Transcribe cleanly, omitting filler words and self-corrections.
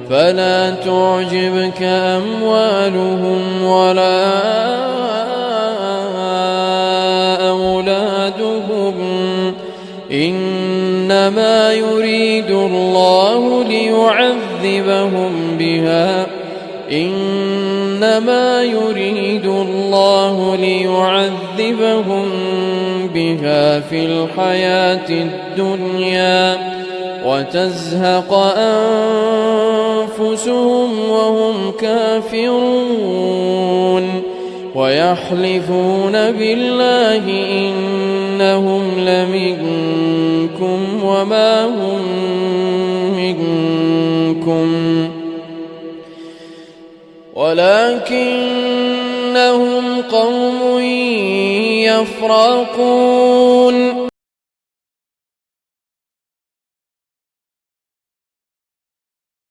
فلا تعجبك أموالهم ولا أولادهم إنما يريد الله ليعذبهم بها في الحياة الدنيا وتزهق أنفسهم وهم كافرون ويحلفون بالله إنهم لمنكم وما هم منكم ولكنهم قوم يفرقون